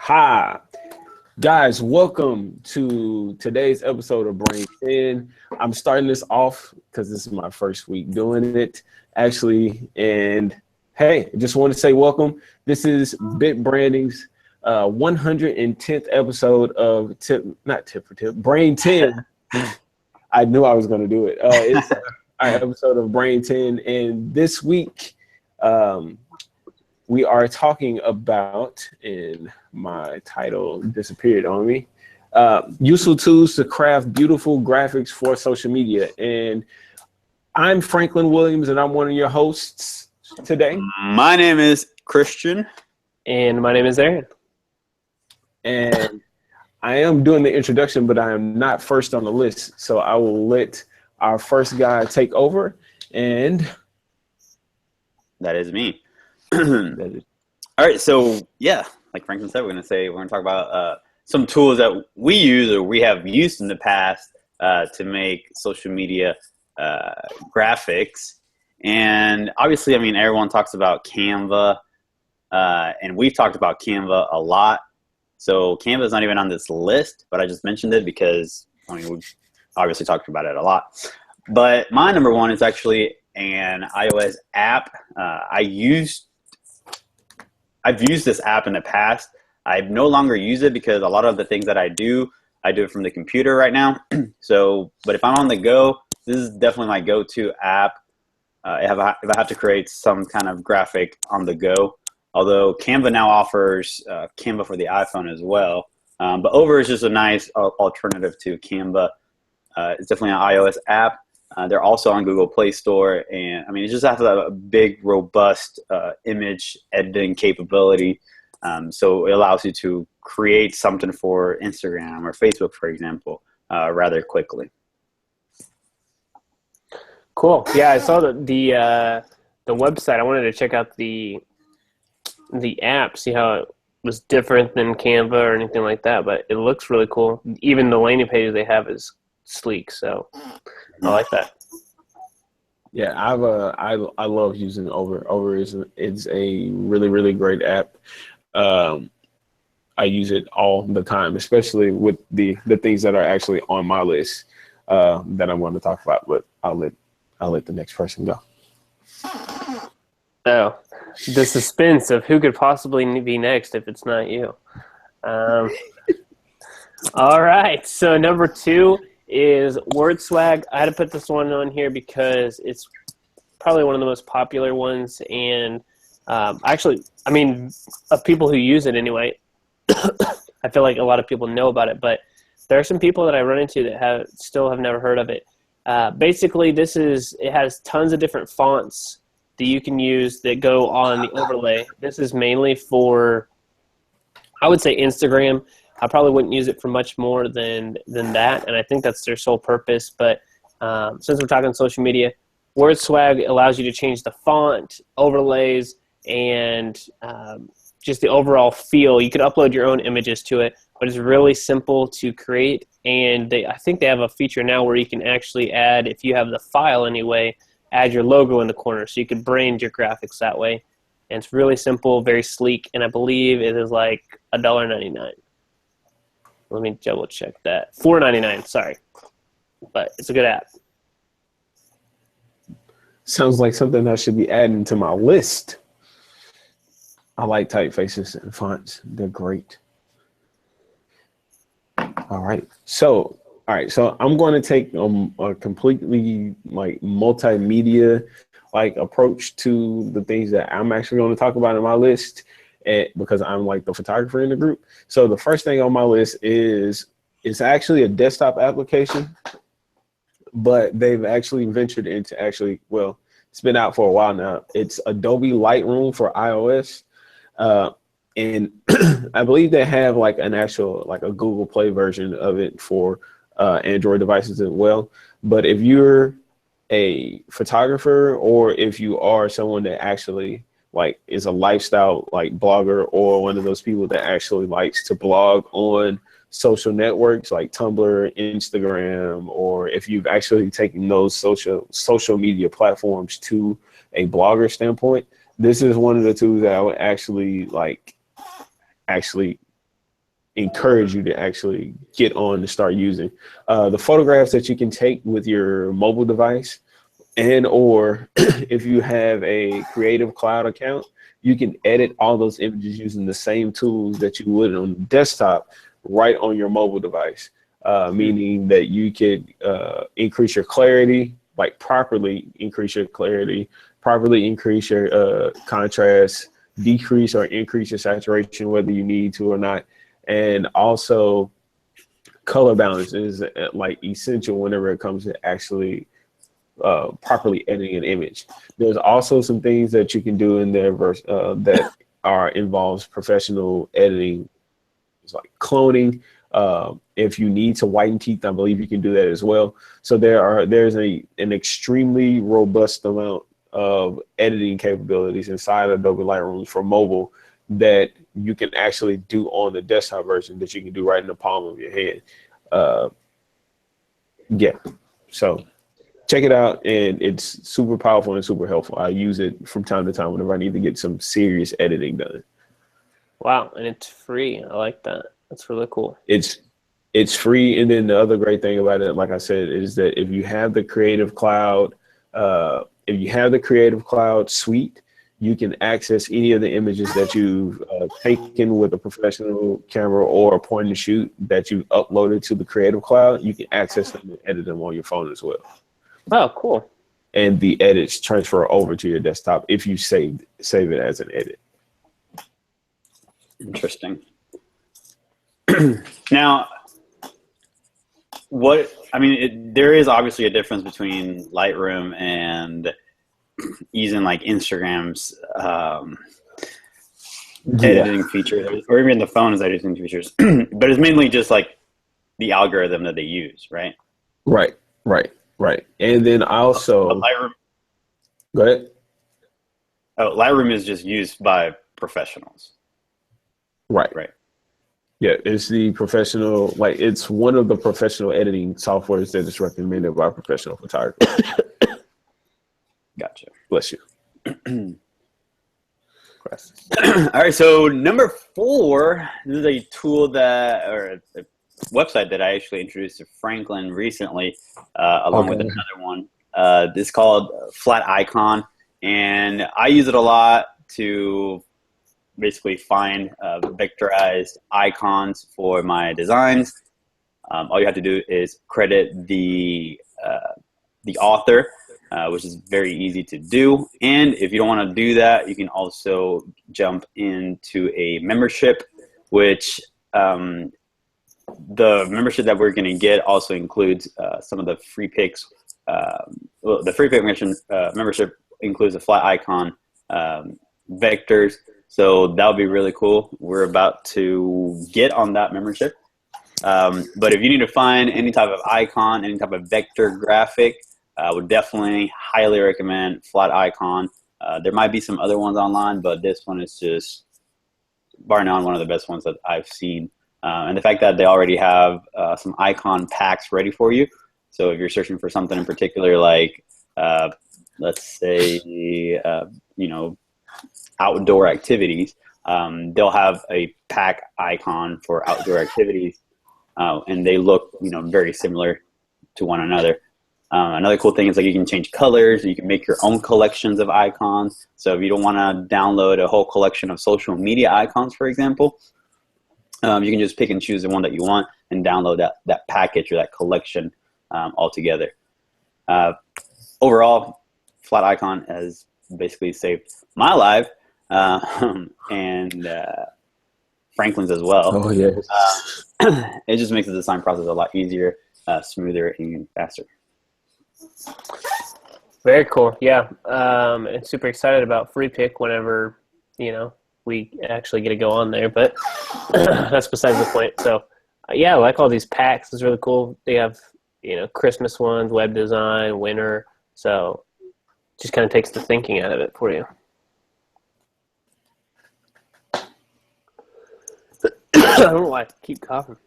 Hi, guys. Welcome to today's episode of Brain 10. I'm starting this off because this is my first week doing it, actually. And hey, I just want to say welcome. This is BitBranding's 110th episode of Brain 10. I knew I was going to do it. It's our episode of Brain 10. And this week, we are talking about, and my title disappeared on me, useful tools to craft beautiful graphics for social media. And I'm Franklin Williams, and I'm one of your hosts today. My name is Christian. And my name is Aaron. And I am doing the introduction, but I am not first on the list. So I will let our first guy take over. And that is me. All right, so yeah, like Franklin said, we're going to talk about some tools that we use or we have used in the past to make social media graphics. And obviously, I mean, everyone talks about Canva, and we've talked about Canva a lot. So Canva is not even on this list, but I just mentioned it because, I mean, we've obviously talked about it a lot. But my number one is actually an iOS app. I've used this app in the past. I no longer use it because a lot of the things that I do it from the computer right now. But if I'm on the go, this is definitely my go-to app. If I have to create some kind of graphic on the go. Although Canva now offers Canva for the iPhone as well. But Over is just a nice alternative to Canva. It's definitely an iOS app. They're also on Google Play Store, and I mean, it just has a big, robust image editing capability. So it allows you to create something for Instagram or Facebook, for example, rather quickly. Cool. Yeah, I saw the website. I wanted to check out the app, see how it was different than Canva or anything like that. But it looks really cool. Even the landing page they have is sleek, so I like that. yeah, I love using Over. Over is a really, really great app. I use it all the time, especially with the things that are actually on my list that I'm going to talk about. But I'll let the next person go. So the suspense of who could possibly be next if it's not you. All right, so number 2 is WordSwag. I had to put this one on here because it's probably one of the most popular ones, and actually, I mean, of people who use it anyway, I feel like a lot of people know about it, but there are some people that I run into that still have never heard of it. Basically, it has tons of different fonts that you can use that go on the overlay. This is mainly for, I would say, Instagram. I probably wouldn't use it for much more than that, and I think that's their sole purpose. But since we're talking social media, WordSwag allows you to change the font, overlays, and just the overall feel. You could upload your own images to it, but it's really simple to create. And I think they have a feature now where you can actually add, if you have the file anyway, add your logo in the corner, so you could brand your graphics that way. And it's really simple, very sleek, and I believe it is like $1.99. Let me double check that. $4.99, sorry. But it's a good app. Sounds like something I should be adding to my list. I like typefaces and fonts. They're great. All right. So I'm going to take a completely like multimedia approach to the things that I'm actually going to talk about in my list. Because I'm like the photographer in the group. So the first thing on my list is actually a desktop application, but they've actually ventured into it's been out for a while now. It's Adobe Lightroom for iOS. And I believe they have like an actual, like a Google Play version of it for Android devices as well. But if you're a photographer, or if you are someone that actually is a lifestyle blogger, or one of those people that actually likes to blog on social networks like Tumblr, Instagram, or if you've actually taken those social media platforms to a blogger standpoint, this is one of the tools that I would actually encourage you to actually get on to start using. The photographs that you can take with your mobile device, and or if you have a Creative Cloud account, you can edit all those images using the same tools that you would on the desktop right on your mobile device, meaning that you could increase your clarity, like properly increase your clarity, properly increase your contrast, decrease or increase your saturation, whether you need to or not. And also color balance is like essential whenever it comes to actually properly editing an image. There's also some things that you can do in there that involves professional editing. It's like cloning. If you need to whiten teeth, I believe you can do that as well. So there's an extremely robust amount of editing capabilities inside Adobe Lightroom for mobile that you can actually do on the desktop version that you can do right in the palm of your hand. Yeah, so check it out, and it's super powerful and super helpful. I use it from time to time whenever I need to get some serious editing done. Wow, and it's free. I like that. That's really cool. It's free, and then the other great thing about it, like I said, is that if you have the Creative Cloud, suite, you can access any of the images that you've taken with a professional camera or a point and shoot that you've uploaded to the Creative Cloud. You can access them and edit them on your phone as well. Oh, cool. And the edits transfer over to your desktop if you save it as an edit. Interesting. Now, there is obviously a difference between Lightroom and using like Instagram's editing features, or even the phone's editing features. But it's mainly just like the algorithm that they use, right? Right. And then also, Lightroom. Go ahead. Oh, Lightroom is just used by professionals. Right. Yeah, it's the professional, like it's one of the professional editing softwares that is recommended by professional photographers. Gotcha. Bless you. All right, so number 4, this is a tool or a website that I actually introduced to Franklin recently, along with another one. It's called Flat Icon, and I use it a lot to basically find vectorized icons for my designs. All you have to do is credit the author, which is very easy to do. And if you don't want to do that, you can also jump into a membership, which the membership that we're going to get also includes some of the free picks. The free pick membership includes a flat icon vectors. So that would be really cool. We're about to get on that membership. But if you need to find any type of icon, any type of vector graphic, I would definitely highly recommend Flat Icon. There might be some other ones online, but this one is just, bar none, one of the best ones that I've seen. And the fact that they already have some icon packs ready for you. So if you're searching for something in particular, like let's say, outdoor activities, they'll have a pack icon for outdoor activities, and they look, very similar to one another. Another cool thing is like you can change colors. You can make your own collections of icons. So if you don't want to download a whole collection of social media icons, for example, you can just pick and choose the one that you want and download that package or that collection altogether. Overall, Flat Icon has basically saved my life and Franklin's as well. Oh, yes. It just makes the design process a lot easier, smoother, and faster. Very cool. Yeah. And super excited about free pick whenever, we actually get to go on there, but that's besides the point. So yeah, I like all these packs. It's really cool. They have, Christmas ones, web design, winter. So just kind of takes the thinking out of it for you. I don't know why I keep coughing.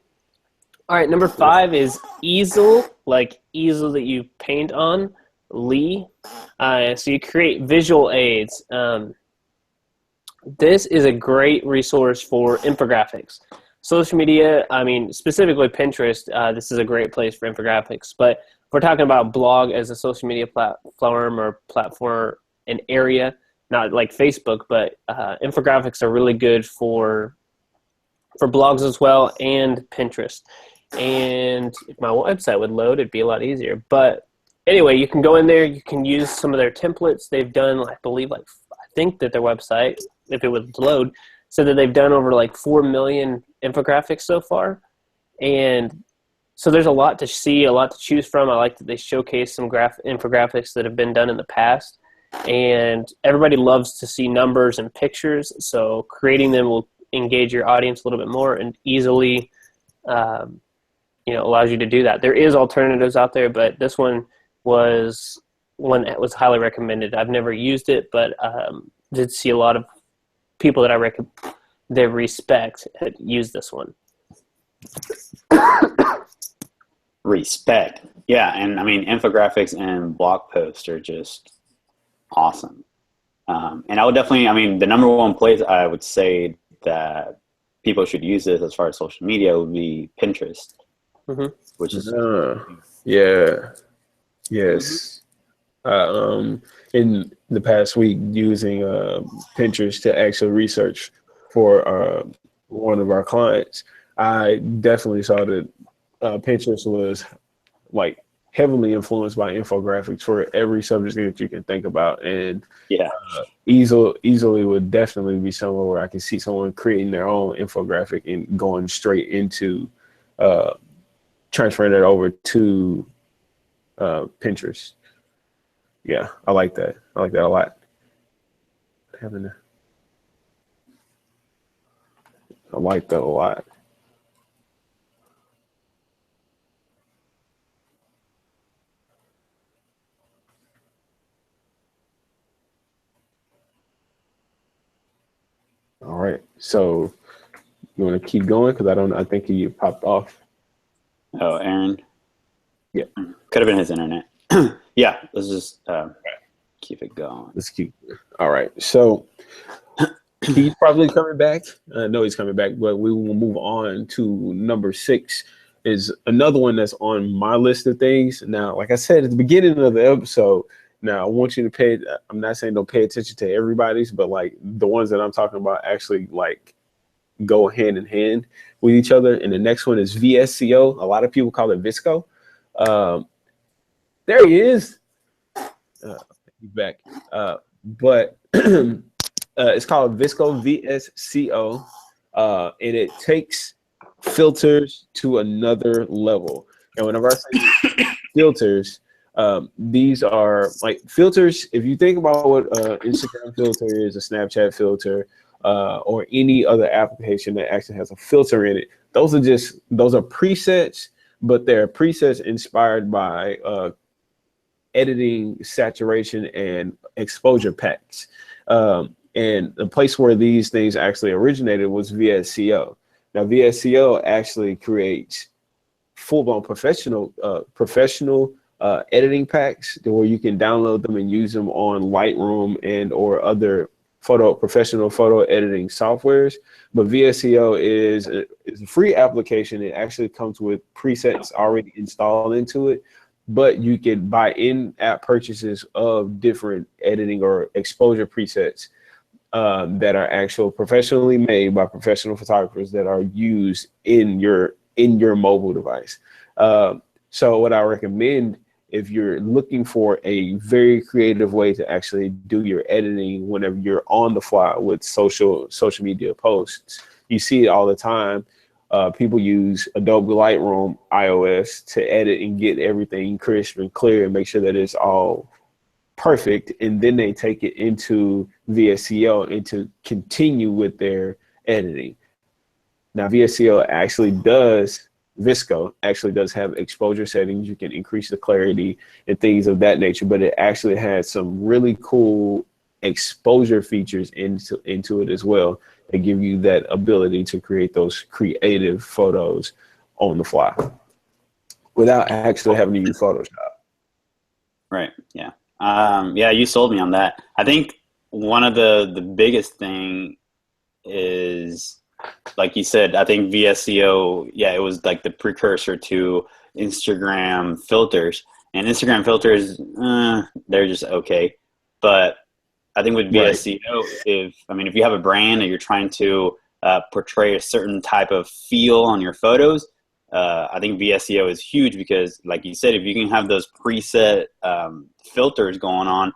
All right, number 5 is easel, like easel that you paint on, Lee. So you create visual aids. This is a great resource for infographics. social media, I mean, specifically Pinterest, this is a great place for infographics. But if we're talking about blog as a social media platform, an area, not like Facebook, but infographics are really good for blogs as well, and Pinterest. And if my website would load, it'd be a lot easier. But anyway, you can go in there. You can use some of their templates. They've done, I think that their website, if it would load, said that they've done over like 4 million infographics so far. And so there's a lot to see, a lot to choose from. I like that they showcase some infographics that have been done in the past. And everybody loves to see numbers and pictures. So creating them will engage your audience a little bit more and easily allows you to do that. There is alternatives out there, but this one was one that was highly recommended. I've never used it, but did see a lot of people that they respect had used this one. Respect. Yeah, and I mean, infographics and blog posts are just awesome. And I would definitely, I mean, the number one place I would say that people should use this as far as social media would be Pinterest, which is yes. In the past week, using Pinterest to actually research for one of our clients, I definitely saw that Pinterest was like heavily influenced by infographics for every subject that you can think about, and easily would definitely be somewhere where I can see someone creating their own infographic and going straight into transferring it over to Pinterest. Yeah, I like that. I like that a lot. I like that a lot. All right. So you want to keep going? Because I think he popped off. Oh, Aaron? Yeah. Could have been his internet. Yeah, let's just keep it going. Let's keep. All right. So he's probably coming back. I know he's coming back, but we will move on to number 6. Is another one that's on my list of things. Now, like I said at the beginning of the episode, now I want you to pay. I'm not saying don't pay attention to everybody's, but like the ones that I'm talking about actually like go hand in hand with each other. And the next one is VSCO. A lot of people call it Visco. There he is. He's back. But it's called Visco, VSCO, and it takes filters to another level. And whenever I say filters, these are like filters. If you think about what Instagram filter is, a Snapchat filter, or any other application that actually has a filter in it, those are presets, but they're presets inspired by editing, saturation, and exposure packs. And the place where these things actually originated was VSCO. Now, VSCO actually creates full-blown professional editing packs where you can download them and use them on Lightroom and or other professional photo editing softwares. But VSCO is a free application. It actually comes with presets already installed into it, but you can buy in-app purchases of different editing or exposure presets that are actual professionally made by professional photographers that are used in your mobile device. So what I recommend, if you're looking for a very creative way to actually do your editing whenever you're on the fly with social media posts, you see it all the time. People use Adobe Lightroom iOS to edit and get everything crisp and clear and make sure that it's all perfect. And then they take it into VSCO and to continue with their editing. Now, VSCO Visco actually does have exposure settings. You can increase the clarity and things of that nature, but it actually has some really cool exposure features into it as well. They give you that ability to create those creative photos on the fly without actually having to use Photoshop. Right. Yeah. Yeah, you sold me on that. I think one of the biggest thing is like you said, I think VSCO, yeah, it was like the precursor to Instagram filters. And Instagram filters, they're just okay. But I think with VSCO, if you have a brand and you're trying to portray a certain type of feel on your photos, I think VSCO is huge because, like you said, if you can have those preset filters going on,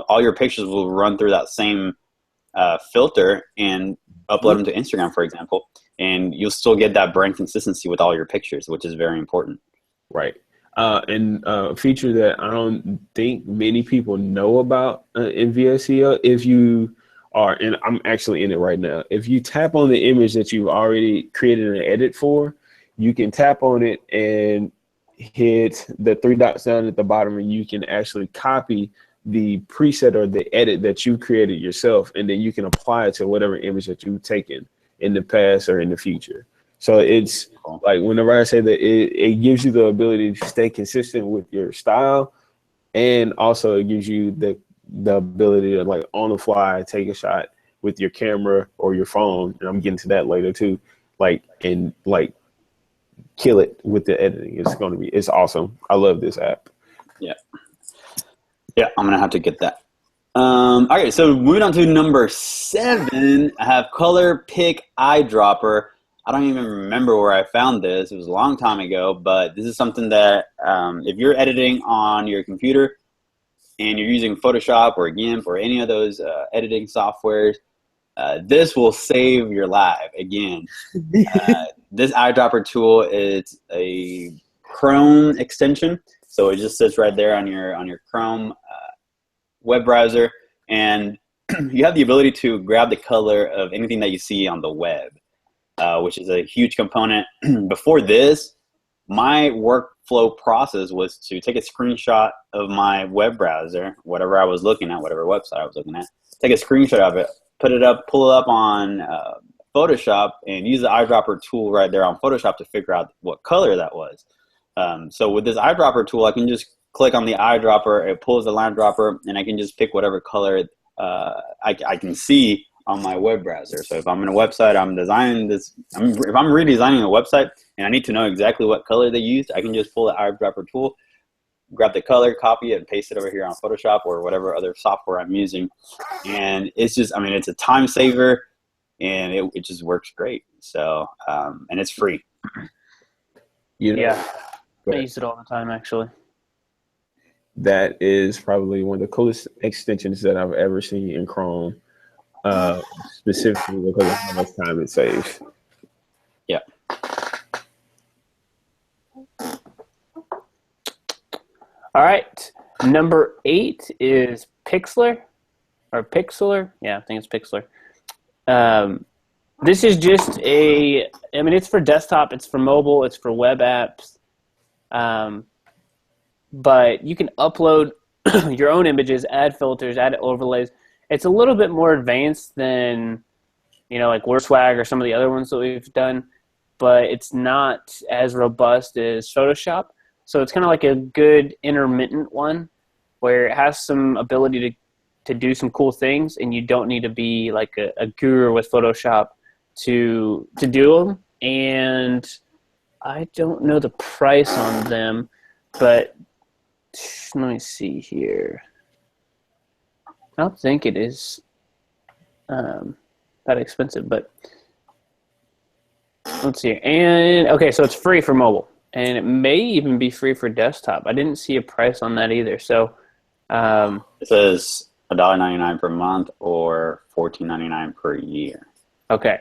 all your pictures will run through that same filter and upload them to Instagram, for example, and you'll still get that brand consistency with all your pictures, which is very important. Right. And a feature that I don't think many people know about in VSCO, if you are, and I'm actually in it right now, if you tap on the image that you've already created an edit for, you can tap on it and hit the three dots down at the bottom, and you can actually copy the preset or the edit that you created yourself, and then you can apply it to whatever image that you've taken in the past or in the future. So it's like, whenever I say that, it gives you the ability to stay consistent with your style, and also it gives you the ability to, like, on the fly take a shot with your camera or your phone, and I'm getting to that later too, and kill it with the editing. It's awesome. I love this app. Yeah, I'm gonna have to get that. All right, so moving on to number 7, I have Color Pick Eyedropper. I don't even remember where I found this. It was a long time ago, but this is something that if you're editing on your computer and you're using Photoshop or GIMP or any of those editing softwares, this will save your life. Again, this eyedropper tool is a Chrome extension, so it just sits right there on your Chrome web browser, and you have the ability to grab the color of anything that you see on the web, which is a huge component. Before this, my workflow process was to take a screenshot of my web browser, whatever I was looking at, whatever website I was looking at, take a screenshot of it, pull it up on Photoshop, and use the eyedropper tool right there on Photoshop to figure out what color that was. So with this eyedropper tool, I can just click on the eyedropper, it pulls the line dropper, and I can just pick whatever color I can see on my web browser. So if I'm in a website, I'm designing this, if I'm redesigning a website and I need to know exactly what color they used, I can just pull the eyedropper tool, grab the color, copy it, and paste it over here on Photoshop or whatever other software I'm using. And it's just, it's a time saver, and it just works great. So, and it's free. Yeah, I use it all the time, actually. That is probably one of the coolest extensions that I've ever seen in Chrome, specifically because of how much time it saves. Yeah. All right. Number 8 is Pixlr, or Pixlr. Yeah, I think it's Pixlr. This is just it's for desktop, it's for mobile, it's for web apps. But you can upload your own images, add filters, add overlays. It's a little bit more advanced than, like WordSwag or some of the other ones that we've done, but it's not as robust as Photoshop. So it's kind of like a good intermittent one where it has some ability to do some cool things, and you don't need to be like a guru with Photoshop to do them. And I don't know the price on them, but let me see here. I don't think it is that expensive, but let's see. And okay, so it's free for mobile, and it may even be free for desktop. I didn't see a price on that either. So it says $1.99 per month or $14.99 per year. Okay.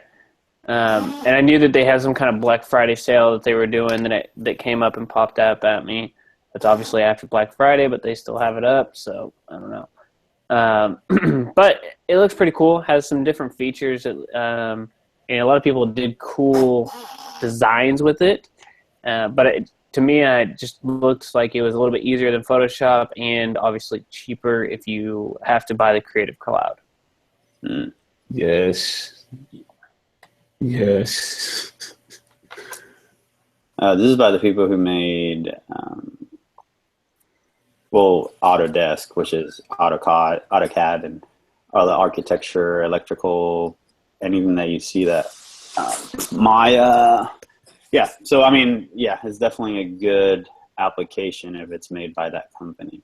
And I knew that they had some kind of Black Friday sale that they were doing that came up and popped up at me. It's obviously after Black Friday, but they still have it up, so I don't know. But it looks pretty cool. Has some different features. And a lot of people did cool designs with it. But to me, it just looks like it was a little bit easier than Photoshop, and obviously cheaper if you have to buy the Creative Cloud. Yes. Yes. This is by the people who made Autodesk, which is AutoCAD, and all the architecture, electrical, anything that you see that Yeah. So I mean, yeah, it's definitely a good application if it's made by that company.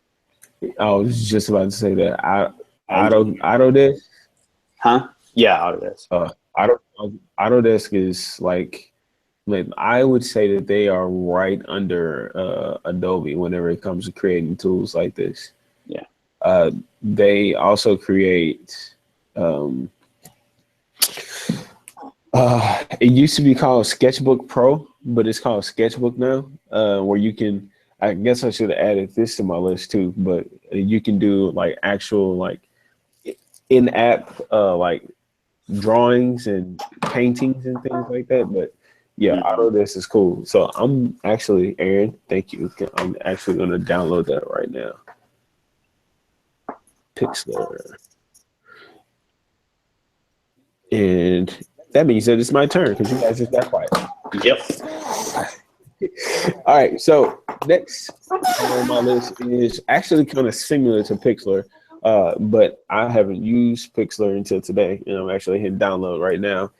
I was just about to say that. Autodesk. Huh? Yeah, Autodesk. Autodesk is like I would say that they are right under Adobe whenever it comes to creating tools like this. Yeah. They also create. It used to be called Sketchbook Pro, but it's called Sketchbook now, where you can. I guess I should have added this to my list too, but you can do like actual like in-app like drawings and paintings and things like that. But yeah, Autodesk is cool. So I'm actually, Aaron, thank you. I'm actually going to download that right now. Pixlr. And that means that it's my turn because you guys just got quiet. Yep. All right. So next on my list is actually kind of similar to Pixlr, but I haven't used Pixlr until today, and I'm actually hitting download right now.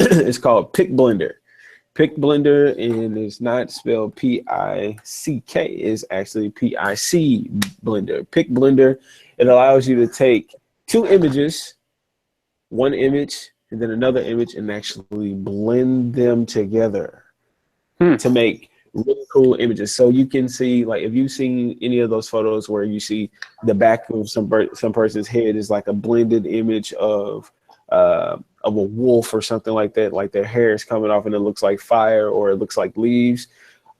It's called PicBlender. PicBlender, and it's not spelled P-I-C-K, it's actually P-I-C Blender. PicBlender, it allows you to take two images, one image, and then another image, and actually blend them together to make really cool images. So you can see, like, if you've seen any of those photos where you see the back of some person's head is like a blended image of a wolf or something like that, like their hair is coming off and it looks like fire or it looks like leaves.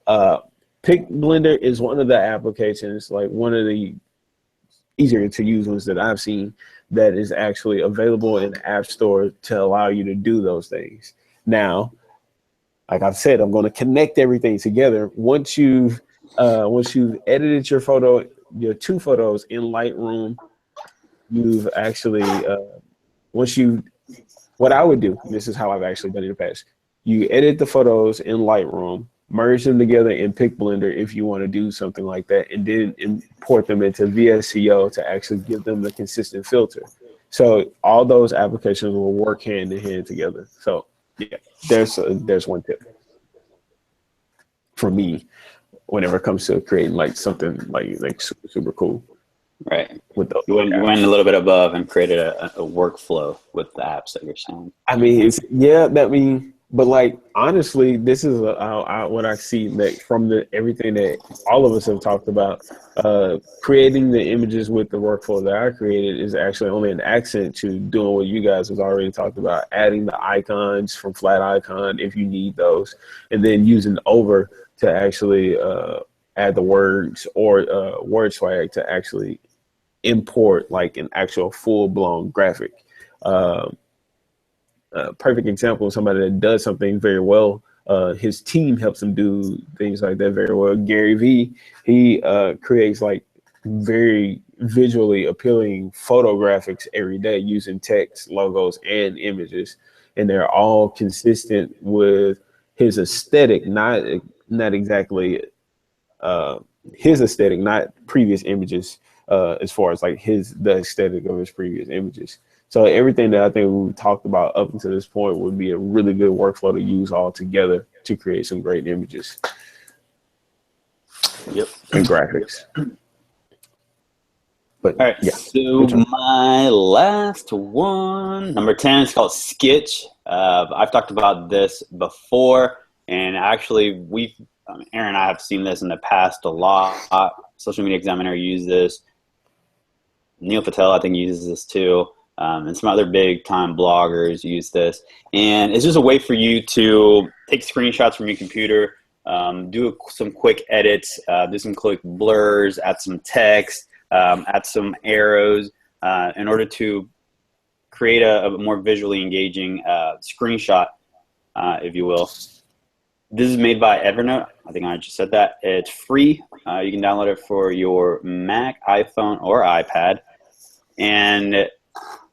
PicBlender is one of the applications, like one of the easier to use ones that I've seen, that is actually available in the App Store to allow you to do those things. Now, like I've said, I'm going to connect everything together. Once you've edited your photo, your two photos in Lightroom, you've actually what I would do, this is how I've actually done it in the past. You edit the photos in Lightroom, merge them together in PicBlender if you want to do something like that, and then import them into VSCO to actually give them the consistent filter. So all those applications will work hand in hand together. So yeah, there's one tip for me whenever it comes to creating like something like super, super cool. Right. With those you went a little bit above and created a workflow with the apps that you're saying. I mean, but like honestly, this is what I see that from everything that all of us have talked about. Creating the images with the workflow that I created is actually only an accent to doing what you guys have already talked about, adding the icons from Flat Icon if you need those, and then using Over to actually add the words or word swag to actually import like an actual full-blown graphic. Perfect example of somebody that does something very well. His team helps him do things like that very well. Gary Vee, he creates like very visually appealing photographics every day using text, logos, and images, and they're all consistent with his aesthetic, not exactly his aesthetic, not previous images, as far as like the aesthetic of his previous images. So everything that I think we talked about up until this point would be a really good workflow to use all together to create some great images. Yep. And graphics. But all right, yeah. So my last one, number 10, is called Sketch. I've talked about this before, and actually Aaron and I have seen this in the past a lot. Social Media Examiner uses this. Neil Patel, I think, uses this too. And some other big time bloggers use this. And it's just a way for you to take screenshots from your computer, do some quick edits, do some quick blurs, add some text, add some arrows in order to create a more visually engaging screenshot, if you will. This is made by Evernote. I think I just said that. It's free. You can download it for your Mac, iPhone, or iPad. And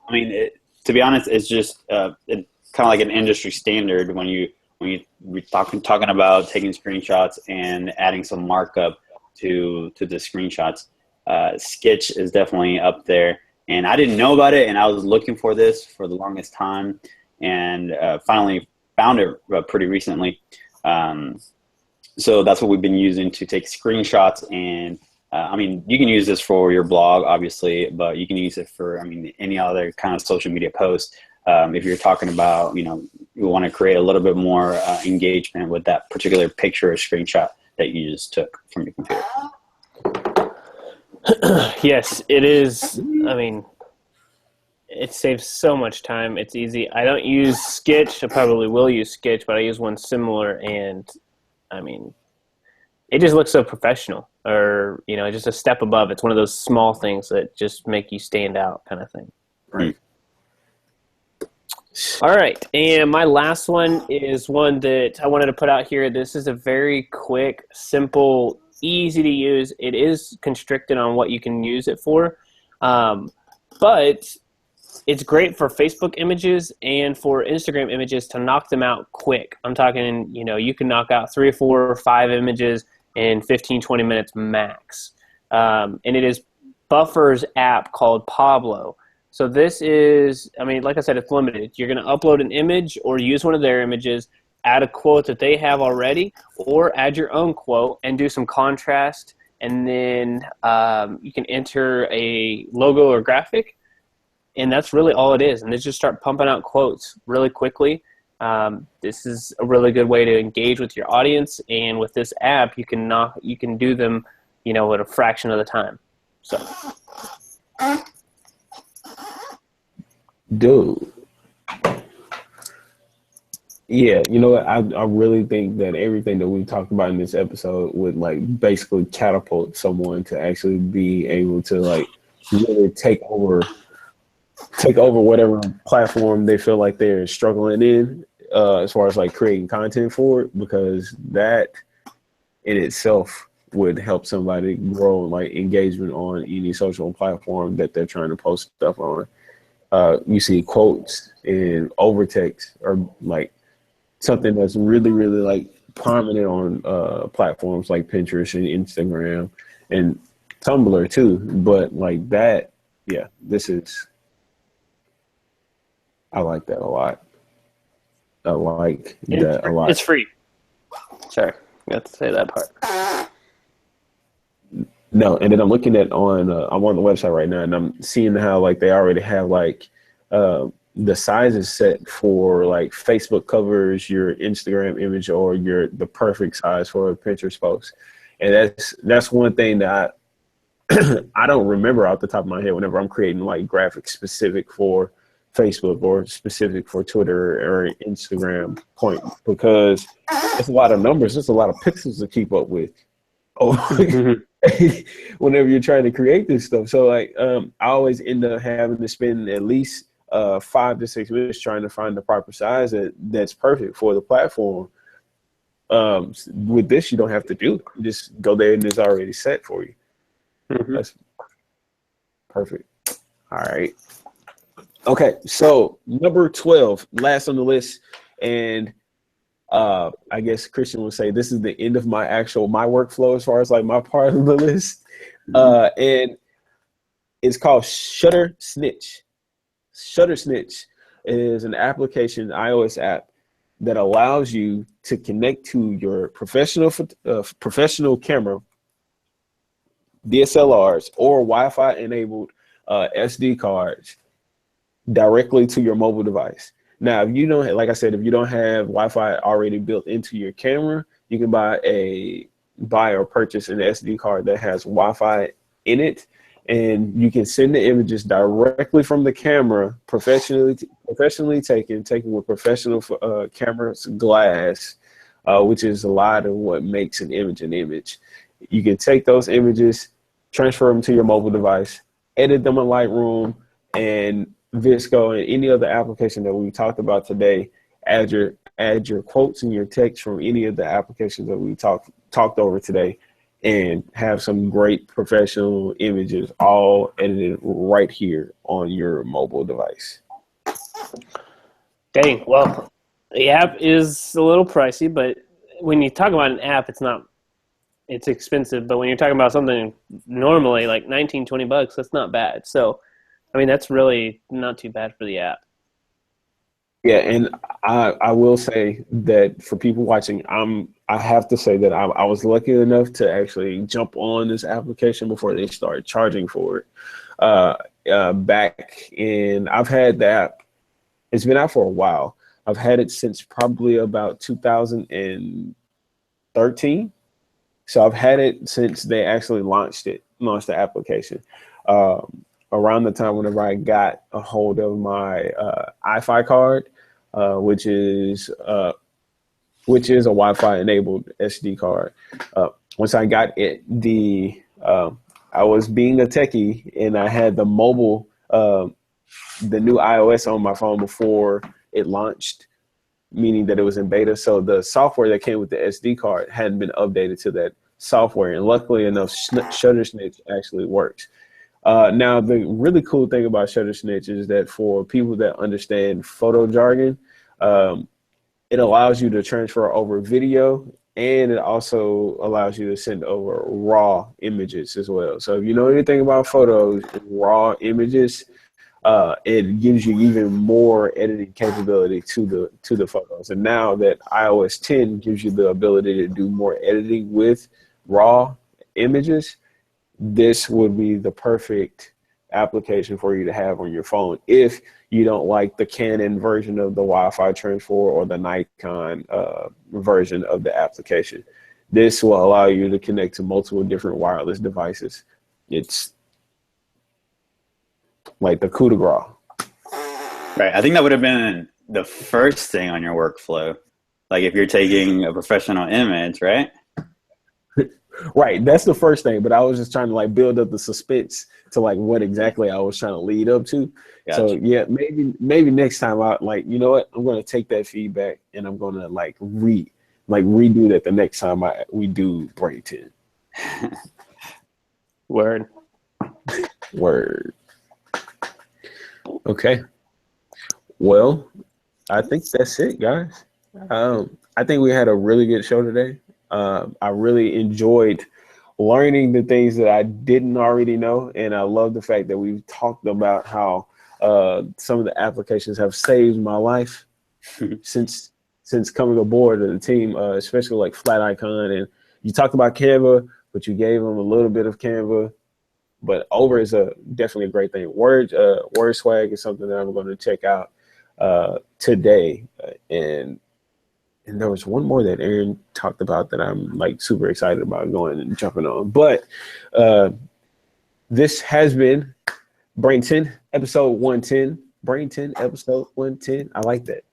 I mean, to be honest, it's just kind of like an industry standard when we're talking about taking screenshots and adding some markup to the screenshots. Sketch is definitely up there, and I didn't know about it, and I was looking for this for the longest time. and finally found it pretty recently. So that's what we've been using to take screenshots. And I mean, you can use this for your blog, obviously, but you can use it for, I mean, any other kind of social media post. If you're talking about, you know, you want to create a little bit more engagement with that particular picture or screenshot that you just took from your computer. Yes, it is. I mean, it saves so much time. It's easy. I don't use Sketch. I probably will use Sketch, but I use one similar, and I mean, it just looks so professional, or, you know, just a step above. It's one of those small things that just make you stand out, kind of thing. Right. All right, and my last one is one that I wanted to put out here. This is a very quick, simple, easy to use. It is constricted on what you can use it for, but it's great for Facebook images and for Instagram images to knock them out quick. I'm talking, you know, you can knock out 3 or 4 or 5 images in 15, 20 minutes max. And it is Buffer's app called Pablo. So this is, I mean, like I said, it's limited. You're going to upload an image or use one of their images, add a quote that they have already, or add your own quote and do some contrast. And then you can enter a logo or graphic. And that's really all it is. And they just start pumping out quotes really quickly. This is a really good way to engage with your audience. And with this app, you can do them, you know, at a fraction of the time. So. Dude. Yeah, you know what? I really think that everything that we talked about in this episode would like basically catapult someone to actually be able to like really take over whatever platform they feel like they're struggling in, as far as like creating content for it, because that in itself would help somebody grow like engagement on any social platform that they're trying to post stuff on. You see quotes and overtext or like something that's really, really like prominent on platforms like Pinterest and Instagram and Tumblr too. But like that, yeah, I like that a lot. I like that a lot. It's free. Sorry, I got to say that part. No, and then I'm looking at I'm on the website right now, and I'm seeing how like they already have like the sizes set for like Facebook covers, your Instagram image, or the perfect size for a Pinterest post. And that's one thing that I don't remember off the top of my head whenever I'm creating like graphics specific for Facebook or specific for Twitter or Instagram point, because it's a lot of numbers. It's a lot of pixels to keep up with. Whenever you're trying to create this stuff. So like I always end up having to spend at least 5 to 6 minutes trying to find the proper size that's perfect for the platform. With this, you don't have to do it. You just go there and it's already set for you. That's perfect. All right. Okay, so number 12, last on the list, and I guess Christian would say this is the end of my workflow as far as like my part of the list. And it's called Shutter Snitch. Shutter Snitch is an application, iOS app, that allows you to connect to your professional camera, DSLRs, or Wi-Fi enabled SD cards directly to your mobile device. Now, if you don't, like I said, if you don't have Wi-Fi already built into your camera, you can buy or purchase an SD card that has Wi-Fi in it, and you can send the images directly from the camera, professionally taken with professional camera's glass, which is a lot of what makes an image an image. You can take those images, transfer them to your mobile device, edit them in Lightroom and Visco and any other application that we talked about today. Add your quotes and your text from any of the applications that we talked over today, and have some great professional images all edited right here on your mobile device. Dang, well, the app is a little pricey, but when you talk about an app, it's expensive. But when you're talking about something normally like $19-20, that's not bad. So I mean, that's really not too bad for the app. Yeah, and I will say that for people watching, I have to say that I was lucky enough to actually jump on this application before they started charging for it. Back in, I've had the app. It's been out for a while. I've had it since probably about 2013. So I've had it since they actually launched the application. Around the time whenever I got a hold of my iFi card, which is a Wi-Fi enabled SD card. Once I got it, I was being a techie and I had the mobile, the new iOS on my phone before it launched, meaning that it was in beta. So the software that came with the SD card hadn't been updated to that software. And luckily enough, Shutter Snitch actually works. Now, the really cool thing about Shutter Snitch is that for people that understand photo jargon, it allows you to transfer over video, and it also allows you to send over raw images as well. So if you know anything about photos and raw images, it gives you even more editing capability to the photos. And now that iOS 10 gives you the ability to do more editing with raw images, this would be the perfect application for you to have on your phone if you don't like the Canon version of the Wi-Fi transfer or the Nikon version of the application. This will allow you to connect to multiple different wireless devices. It's like the coup de grace. Right. I think that would have been the first thing on your workflow. Like if you're taking a professional image, right? Right. That's the first thing. But I was just trying to like build up the suspense to like what exactly I was trying to lead up to. Gotcha. So yeah, maybe next time I like, you know what, I'm going to take that feedback and I'm going to like redo that the next time we do Brain 10. Word. Word. Okay. Well, I think that's it, guys. I think we had a really good show today. I really enjoyed learning the things that I didn't already know. And I love the fact that we've talked about how some of the applications have saved my life since coming aboard of the team, especially like Flat Icon. And you talked about Canva, but you gave them a little bit of Canva. But Over is definitely a great thing. Word Swag is something that I'm going to check out today. And there was one more that Aaron talked about that I'm like super excited about going and jumping on. But this has been Brain 10, episode 110. Brain 10, episode 110. I like that.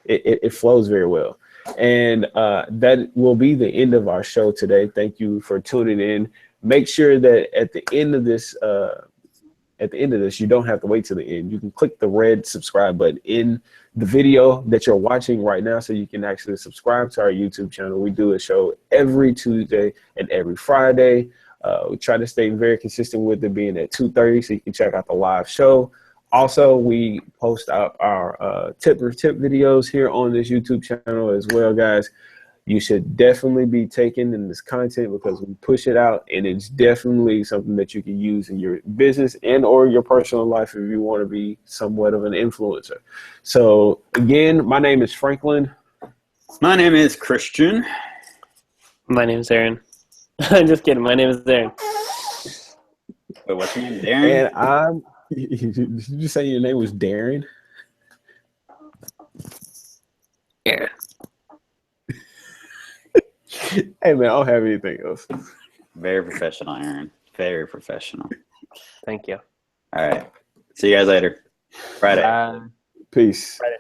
It flows very well. And that will be the end of our show today. Thank you for tuning in. Make sure that at the end of this, you don't have to wait till the end. You can click the red subscribe button in the video that you're watching right now so you can actually subscribe to our YouTube channel. We do a show every Tuesday and every Friday. We try to stay very consistent with it being at 2:30 so you can check out the live show. Also, we post out our tip videos here on this YouTube channel as well, guys. You should definitely be taking in this content because we push it out, and it's definitely something that you can use in your business and or your personal life if you want to be somewhat of an influencer. So again, my name is Franklin. My name is Christian. My name is Aaron. I'm just kidding. My name is Aaron. Wait, what's your name, Darren? And did you say your name was Darren? Yeah. Hey man, I don't have anything else. Very professional, Aaron. Very professional. Thank you. All right. See you guys later. Friday. Bye. Peace. Friday.